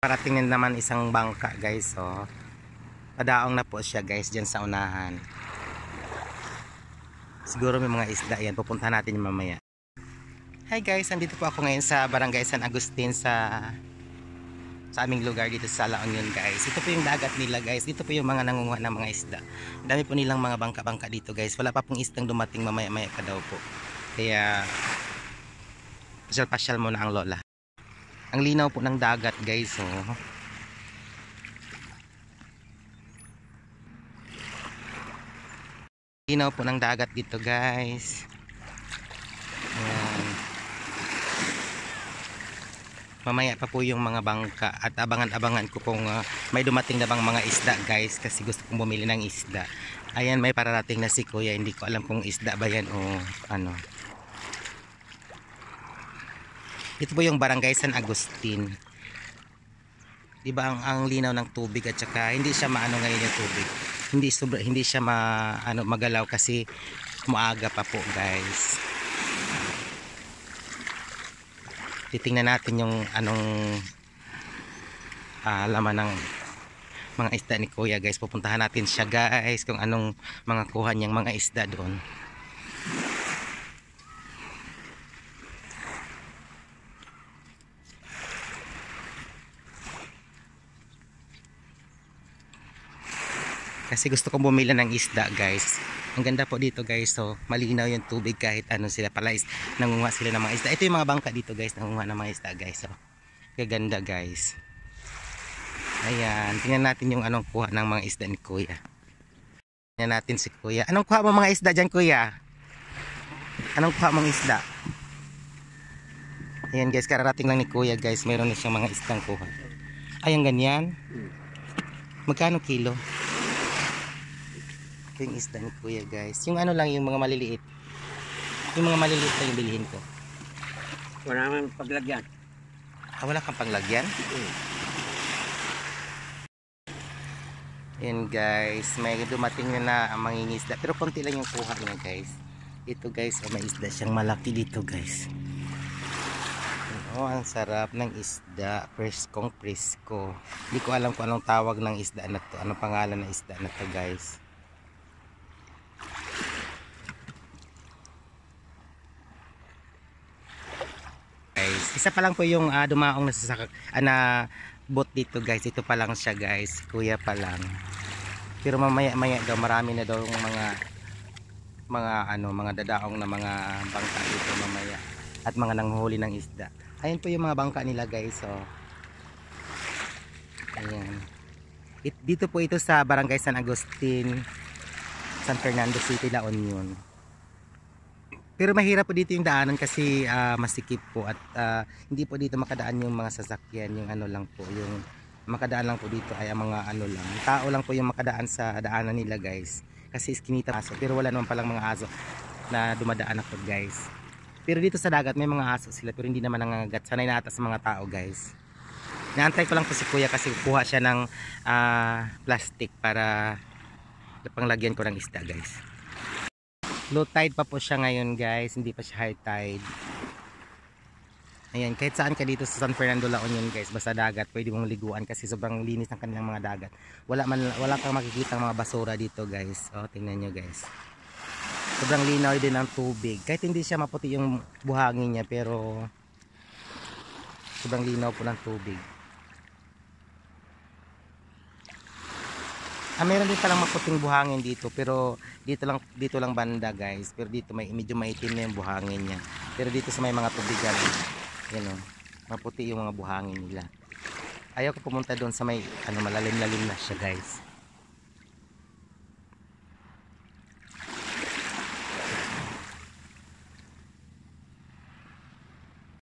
Parating na naman isang bangka guys, oh. Padaong na po siya guys dyan sa unahan. Siguro may mga isda yan, pupuntahan natin yung mamaya. Hi guys, andito po ako ngayon sa Barangay San Agustin sa aming lugar dito sa La Union guys. Ito po yung dagat nila guys, dito po yung mga nangunguha ng mga isda. Dami po nilang mga bangka-bangka dito guys. Wala pa pong isdang dumating, mamaya-maya pa daw po. Kaya pasyal-pasyal muna ang lola. Ang linaw po ng dagat guys, oh. Linaw po ng dagat dito guys. Ayan. Mamaya pa po yung mga bangka at abangan-abangan ko kung may dumating na bang mga isda guys, kasi gusto kong bumili ng isda. Ayan, may pararating na si kuya, hindi ko alam kung isda ba yan o ano. Ito po yung Barangay San Agustin. Diba ang linaw ng tubig at saka hindi siya maano ngayon yung tubig. Hindi siya magalaw kasi maaga pa po guys. Titingnan natin yung laman ng mga isda ni kuya guys. Pupuntahan natin siya guys kung anong mga kuha niyang mga isda doon. Kasi gusto kong bumili ng isda guys. Ang ganda po dito guys, so malinaw yung tubig kahit ano sila pala nangunguha sila ng mga isda. Ito yung mga bangka dito guys, nangunguha ng mga isda guys, so kaganda guys. Ayan, tingnan natin yung anong kuha ng mga isda ni kuya. Tingnan natin si kuya. Anong kuha mo mga isda dyan kuya? Anong kuha mong isda? Ayan guys, kararating lang ni kuya guys, mayroon na siyang mga isdang kuha. Ayan ganyan. Magkano kilo? Yung isda ni kuya guys, yung ano lang, yung mga maliliit, yung mga maliliit lang yung bilihin ko. Wala naman paglagyan. Wala kang paglagyan? Yan guys, may dumating na ang mangingisda, pero konti lang yung kuha niya guys. Ito guys, may isda siyang malaki dito guys. Oh, ang sarap ng isda, preskong presko. Hindi ko alam kung anong tawag ng isda na to, anong pangalan ng isda na to guys. Isa pa lang po yung dumaong na boat dito guys. Ito pa lang siya guys, kuya pa lang. Pero mamaya daw marami na daw mga dadaong na mga bangka dito mamaya at mga nanghuli ng isda. Ayun po yung mga bangka nila guys, oh. Ayan. Dito po ito sa Barangay San Agustin, San Fernando City, La Union. Pero mahirap po dito yung daanan kasi masikip po at hindi po dito makadaan yung mga sasakyan, yung ano lang po, yung makadaan lang po dito ay ang mga ano lang, tao lang po yung makadaan sa daanan nila guys, kasi iskinita aso, pero wala naman palang mga aso na dumadaan ako guys. Pero dito sa dagat may mga aso sila pero hindi naman nangangagat, sanay na ata sa mga tao guys. Naantay ko lang po si kuya kasi kuha siya ng plastic para panglagyan ko ng isda guys. Low tide pa po siya ngayon guys, hindi pa siya high tide. Ayan, kahit saan ka dito sa San Fernando, La Union guys, basta dagat, pwede mong liguan kasi sobrang linis ng kanilang mga dagat. Wala kang makikita ng mga basura dito guys. Oh, tingnan nyo guys. Sobrang linaw din ng tubig. Kahit hindi siya maputi yung buhangin niya, pero sobrang linaw po ng tubig. Meron din palang maputing buhangin dito, pero dito lang banda guys. Pero dito medyo maitim na yung buhangin niya. Pero dito sa may mga tubigan, yan o, maputi yung mga buhangin nila. Ayaw ko pumunta doon sa may malalim-lalim na siya guys.